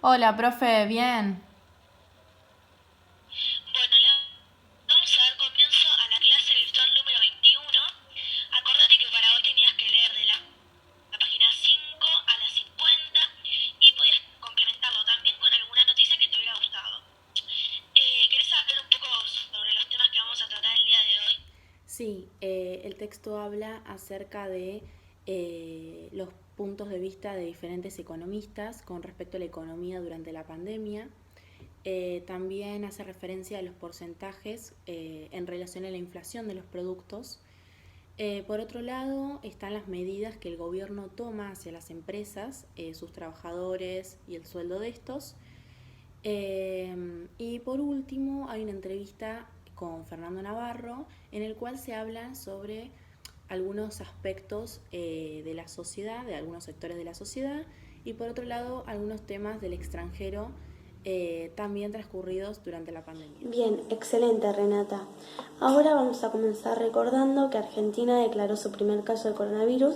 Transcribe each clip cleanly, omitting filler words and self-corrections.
Hola, profe, bien. Bueno, le vamos a dar comienzo a la clase virtual número 21. Acordate que para hoy tenías que leer de la página 5 a la 50 y podías complementarlo también con alguna noticia que te hubiera gustado. ¿Querés saber un poco sobre los temas que vamos a tratar el día de hoy? Sí, el texto habla acerca de los puntos de vista de diferentes economistas con respecto a la economía durante la pandemia. También hace referencia a los porcentajes en relación a la inflación de los productos. Por otro lado, están las medidas que el gobierno toma hacia las empresas, sus trabajadores y el sueldo de estos. Y por último, hay una entrevista con Fernando Navarro en el cual se habla sobre algunos aspectos de la sociedad, de algunos sectores de la sociedad, y por otro lado, algunos temas del extranjero también transcurridos durante la pandemia. Bien, excelente Renata. Ahora vamos a comenzar recordando que Argentina declaró su primer caso de coronavirus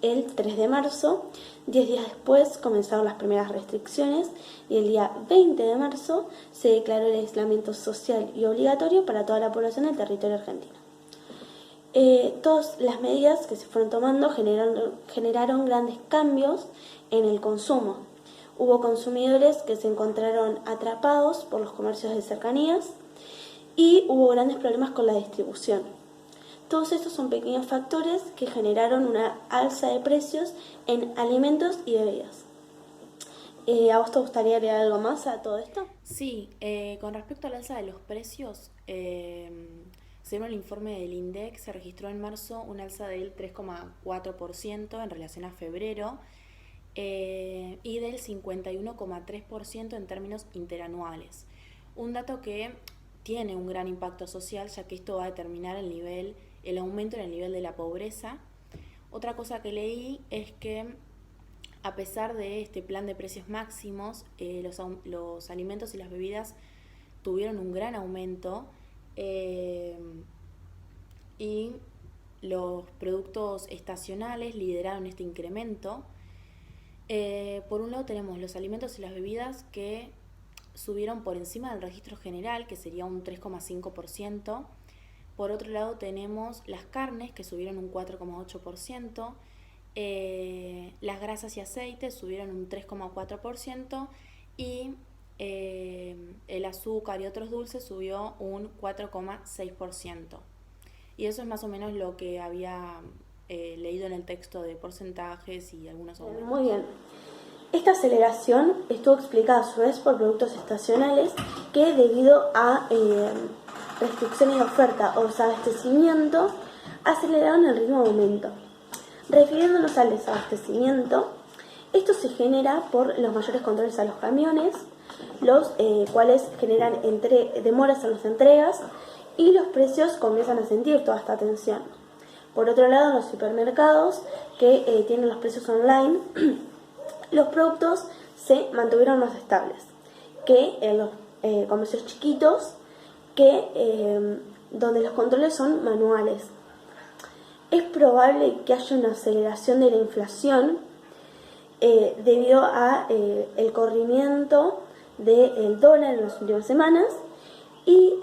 el 3 de marzo. 10 días después comenzaron las primeras restricciones y el día 20 de marzo se declaró el aislamiento social y obligatorio para toda la población del territorio argentino. Todas las medidas que se fueron tomando generaron grandes cambios en el consumo. Hubo consumidores que se encontraron atrapados por los comercios de cercanías y hubo grandes problemas con la distribución. Todos estos son pequeños factores que generaron una alza de precios en alimentos y bebidas. ¿A vos te gustaría agregar algo más a todo esto? Sí, con respecto al alza de los precios, según el informe del INDEC, se registró en marzo un alza del 3,4% en relación a febrero y del 51,3% en términos interanuales. Un dato que tiene un gran impacto social, ya que esto va a determinar el aumento en el nivel de la pobreza. Otra cosa que leí es que a pesar de este plan de precios máximos, los alimentos y las bebidas tuvieron un gran aumento eh, y los productos estacionales lideraron este incremento. Por un lado tenemos los alimentos y las bebidas que subieron por encima del registro general, que sería un 3,5%. Por otro lado tenemos las carnes, que subieron un 4,8%. Las grasas y aceites subieron un 3,4% y el azúcar y otros dulces subió un 4,6%. Y eso es más o menos lo que había leído en el texto de porcentajes y algunos Muy aumentos. bien. Esta aceleración estuvo explicada a su vez por productos estacionales que debido a restricciones de oferta o desabastecimiento aceleraron el ritmo de aumento. Refiriéndonos al desabastecimiento, esto se genera por los mayores controles a los camiones, los cuales generan demoras en las entregas y los precios comienzan a sentir toda esta tensión. Por otro lado, en los supermercados que tienen los precios online, los productos se mantuvieron más estables que en los comercios chiquitos, donde los controles son manuales. Es probable que haya una aceleración de la inflación debido a el corrimiento del dólar en las últimas semanas y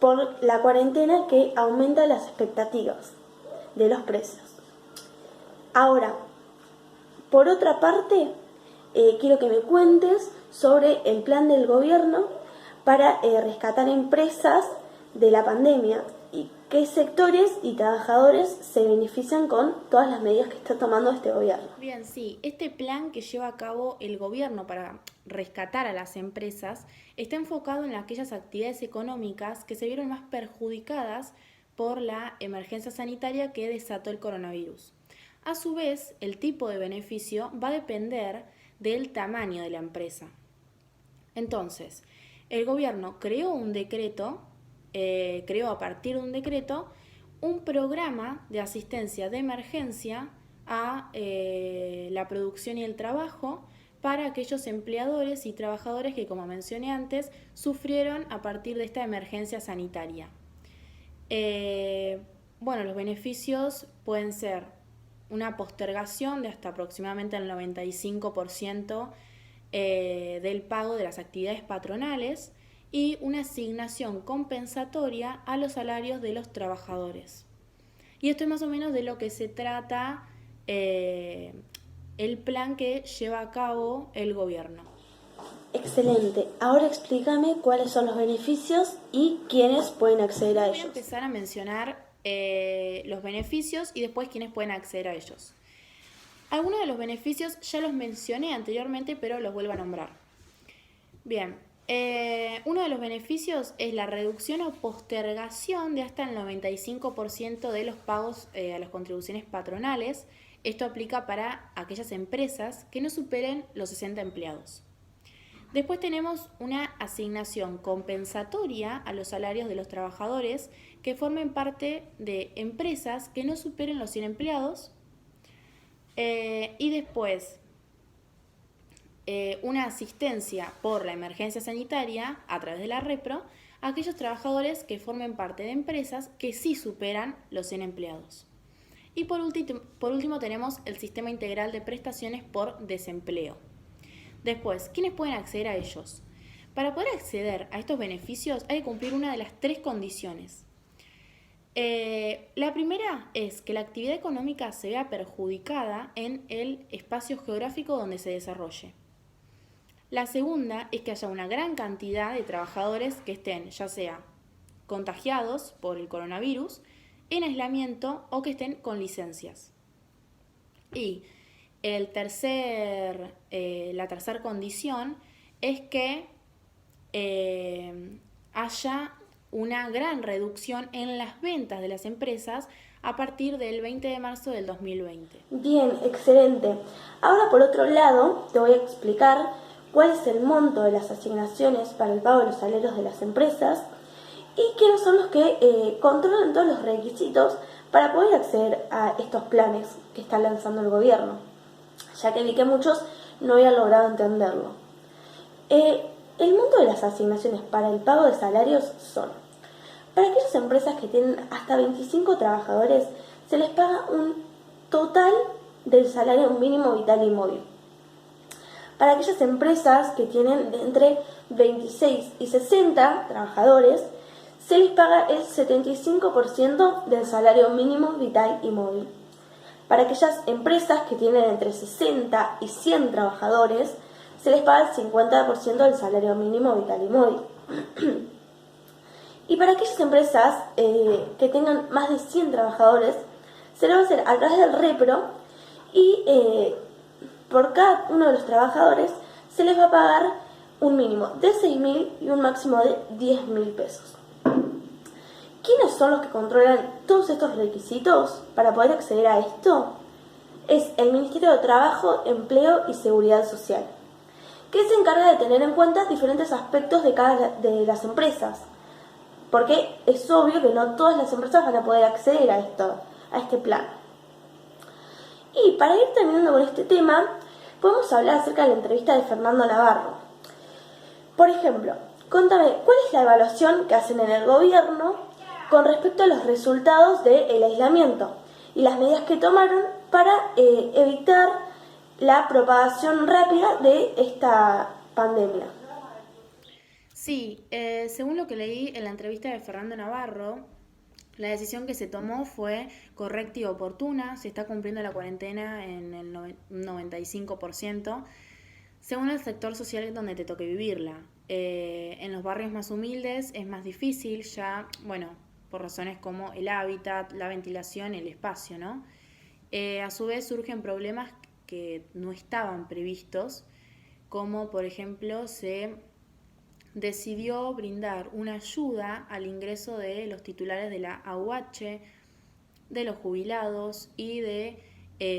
por la cuarentena que aumenta las expectativas de los precios. Ahora, por otra parte, quiero que me cuentes sobre el plan del gobierno para rescatar empresas de la pandemia y qué sectores y trabajadores se benefician con todas las medidas que está tomando este gobierno. Bien, sí, este plan que lleva a cabo el gobierno para rescatar a las empresas está enfocado en aquellas actividades económicas que se vieron más perjudicadas por la emergencia sanitaria que desató el coronavirus. A su vez, el tipo de beneficio va a depender del tamaño de la empresa. Entonces, el gobierno creó a partir de un decreto un programa de asistencia de emergencia a la producción y el trabajo para aquellos empleadores y trabajadores que, como mencioné antes, sufrieron a partir de esta emergencia sanitaria. Eh, bueno, los beneficios pueden ser una postergación de hasta aproximadamente el 95% del pago de las actividades patronales y una asignación compensatoria a los salarios de los trabajadores. Y esto es más o menos de lo que se trata el plan que lleva a cabo el gobierno. Excelente. Ahora explícame cuáles son los beneficios y quiénes pueden acceder a Voy a ellos. empezar a mencionar los beneficios y después quiénes pueden acceder a ellos. Algunos de los beneficios ya los mencioné anteriormente, pero los vuelvo a nombrar. Bien, uno de los beneficios es la reducción o postergación de hasta el 95% de los pagos a las contribuciones patronales. Esto aplica para aquellas empresas que no superen los 60 empleados. Después tenemos una asignación compensatoria a los salarios de los trabajadores que formen parte de empresas que no superen los 100 empleados. Y después una asistencia por la emergencia sanitaria a través de la Repro a aquellos trabajadores que formen parte de empresas que sí superan los 100 empleados. Y por último tenemos el sistema integral de prestaciones por desempleo. Después, ¿quiénes pueden acceder a ellos? Para poder acceder a estos beneficios hay que cumplir una de las 3 condiciones. La primera es que la actividad económica se vea perjudicada en el espacio geográfico donde se desarrolle. La segunda es que haya una gran cantidad de trabajadores que estén ya sea contagiados por el coronavirus, en aislamiento o que estén con licencias. Y la tercera condición es que haya una gran reducción en las ventas de las empresas a partir del 20 de marzo del 2020. Bien, excelente. Ahora, por otro lado, te voy a explicar cuál es el monto de las asignaciones para el pago de los salarios de las empresas y quiénes son los que controlan todos los requisitos para poder acceder a estos planes que está lanzando el gobierno, ya que vi que muchos no habían logrado entenderlo. El monto de las asignaciones para el pago de salarios son: para aquellas empresas que tienen hasta 25 trabajadores, se les paga un total del salario mínimo vital y móvil. Para aquellas empresas que tienen de entre 26 y 60 trabajadores, se les paga el 75% del salario mínimo vital y móvil. Para aquellas empresas que tienen entre 60 y 100 trabajadores, se les paga el 50% del salario mínimo vital y móvil. Y para aquellas empresas que tengan más de 100 trabajadores, se les va a hacer a través del Repro y por cada uno de los trabajadores se les va a pagar un mínimo de 6.000 y un máximo de 10.000 pesos. ¿Quiénes son los que controlan todos estos requisitos para poder acceder a esto? Es el Ministerio de Trabajo, Empleo y Seguridad Social, que se encarga de tener en cuenta diferentes aspectos de cada de las empresas, porque es obvio que no todas las empresas van a poder acceder a este plan. Y para ir terminando con este tema, podemos hablar acerca de la entrevista de Fernando Navarro. Por ejemplo, contame, ¿cuál es la evaluación que hacen en el gobierno con respecto a los resultados del aislamiento y las medidas que tomaron para evitar la propagación rápida de esta pandemia? Sí, según lo que leí en la entrevista de Fernando Navarro, la decisión que se tomó fue correcta y oportuna. Se está cumpliendo la cuarentena en el 95%, según el sector social donde te toque vivirla. En los barrios más humildes es más difícil ya, por razones como el hábitat, la ventilación, el espacio, ¿no? A su vez surgen problemas que no estaban previstos, como por ejemplo se decidió brindar una ayuda al ingreso de los titulares de la AUH, de los jubilados y de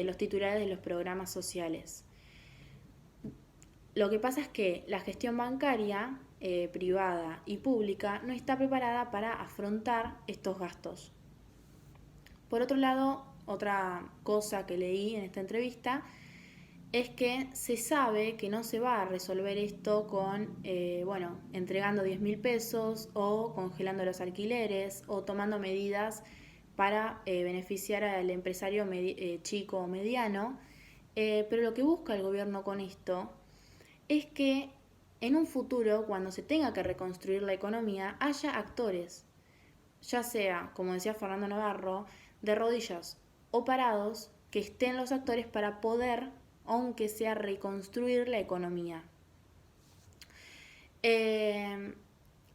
los titulares de los programas sociales. Lo que pasa es que la gestión bancaria privada y pública no está preparada para afrontar estos gastos. Por otro lado, otra cosa que leí en esta entrevista es que se sabe que no se va a resolver esto con, entregando 10.000 pesos o congelando los alquileres o tomando medidas para beneficiar al empresario chico o mediano, pero lo que busca el gobierno con esto es que en un futuro, cuando se tenga que reconstruir la economía, haya actores, ya sea, como decía Fernando Navarro, de rodillas o parados, que estén los actores para poder, aunque sea, reconstruir la economía.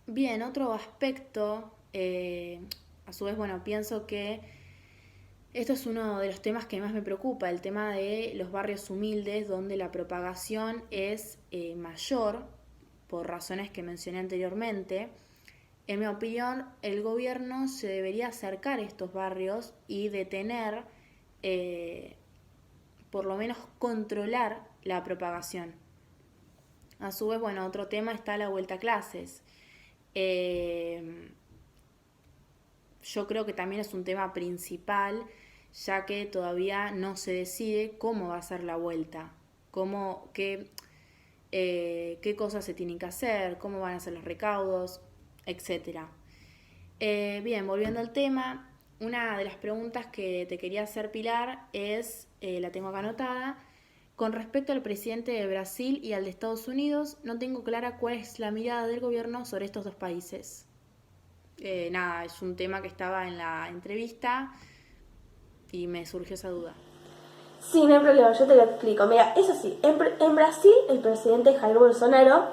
Bien, otro aspecto, a su vez, bueno, pienso que esto es uno de los temas que más me preocupa, el tema de los barrios humildes, donde la propagación es mayor, por razones que mencioné anteriormente. En mi opinión, el gobierno se debería acercar a estos barrios y detener, por lo menos controlar la propagación. A su vez, bueno, otro tema está la vuelta a clases. Yo creo que también es un tema principal, ya que todavía no se decide cómo va a ser la vuelta, qué cosas se tienen que hacer, cómo van a ser los recaudos, etc. Bien, volviendo al tema, una de las preguntas que te quería hacer, Pilar, es, la tengo acá anotada, con respecto al presidente de Brasil y al de Estados Unidos, no tengo clara cuál es la mirada del gobierno sobre estos dos países. Nada, es un tema que estaba en la entrevista y me surgió esa duda. Sí, no hay problema, yo te lo explico. Mira, es así, en Brasil el presidente Jair Bolsonaro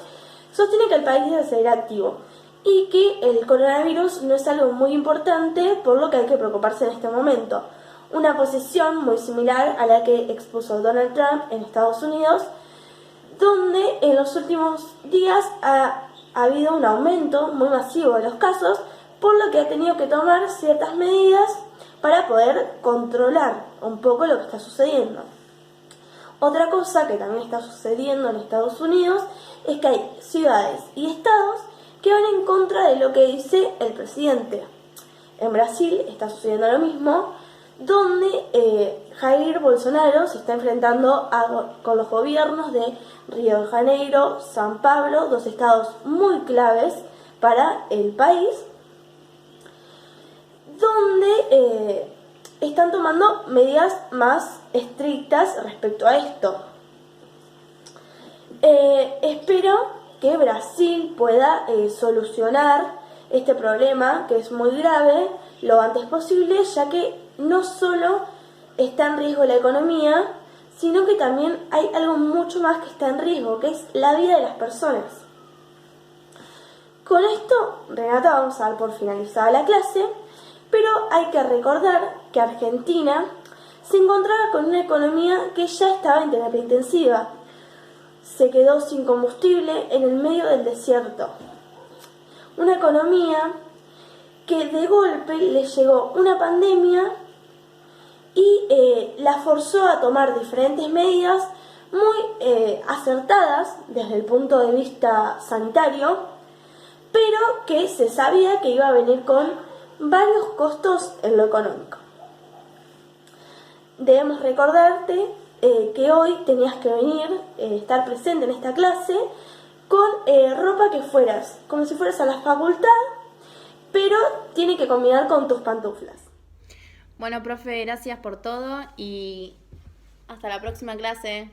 sostiene que el país debe seguir activo y que el coronavirus no es algo muy importante, por lo que hay que preocuparse en este momento. Una posición muy similar a la que expuso Donald Trump en Estados Unidos, donde en los últimos días ha habido un aumento muy masivo de los casos, por lo que ha tenido que tomar ciertas medidas para poder controlar un poco lo que está sucediendo. Otra cosa que también está sucediendo en Estados Unidos es que hay ciudades y estados que van en contra de lo que dice el presidente. En Brasil está sucediendo lo mismo, donde Jair Bolsonaro se está enfrentando con los gobiernos de Río de Janeiro, San Pablo, dos estados muy claves para el país, donde están tomando medidas más estrictas respecto a esto. Espero que Brasil pueda solucionar este problema, que es muy grave, lo antes posible, ya que no solo está en riesgo la economía, sino que también hay algo mucho más que está en riesgo, que es la vida de las personas. Con esto, Renata, vamos a dar por finalizada la clase, pero hay que recordar que Argentina se encontraba con una economía que ya estaba en terapia intensiva. Se quedó sin combustible en el medio del desierto. Una economía que de golpe le llegó una pandemia y la forzó a tomar diferentes medidas muy acertadas desde el punto de vista sanitario, pero que se sabía que iba a venir con varios costos en lo económico. Debemos recordarte que hoy tenías que venir, estar presente en esta clase con ropa que fueras, como si fueras a la facultad, pero tiene que combinar con tus pantuflas. Bueno, profe, gracias por todo y hasta la próxima clase.